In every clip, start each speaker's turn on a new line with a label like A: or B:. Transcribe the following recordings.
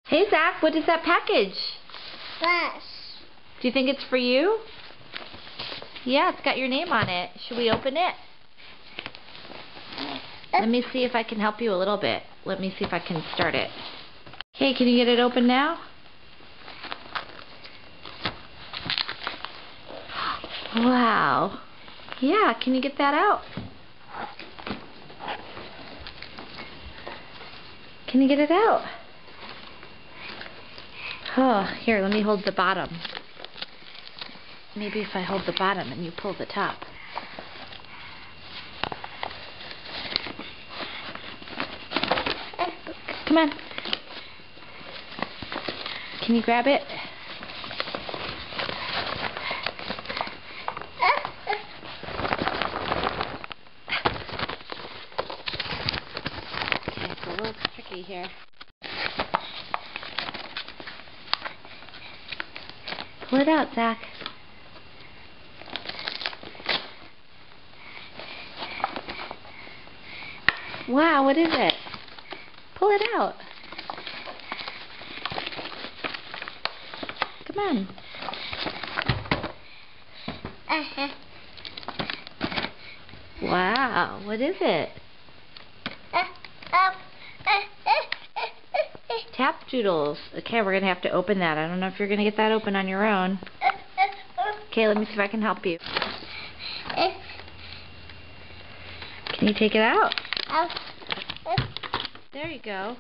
A: Hey, Zach, what is that package?
B: Bus.
A: Do you think it's for you? Yeah, it's got your name on it. Should we open it? Let me see if I can help you a little bit. Let me see if I can start it. Hey, can you get it open now? Wow. Yeah, can you get that out? Can you get it out? Oh, here, let me hold the bottom. Maybe if I hold the bottom and you pull the top. Come on. Can you grab it? Okay, it's a little tricky here. Pull it out, Zach. Wow, what is it? Pull it out. Come on. Wow, what is it? Tap Doodles. Okay, we're going to have to open that. I don't know if you're going to get that open on your own. Okay, let me see if I can help you. Can you take it out? There you go.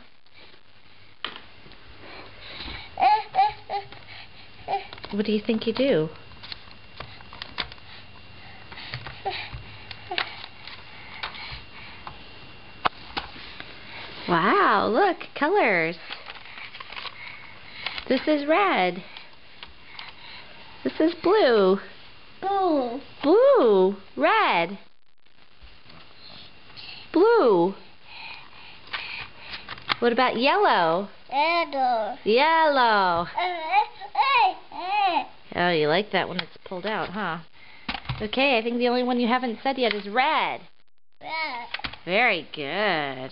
A: What do you think you do? Wow, look, colors. This is red. This is blue.
B: Blue.
A: Blue. Red. Blue. What about yellow?
B: Yellow.
A: Yellow. Oh, you like that when it's pulled out, huh? Okay, I think the only one you haven't said yet is red.
B: Red.
A: Very good.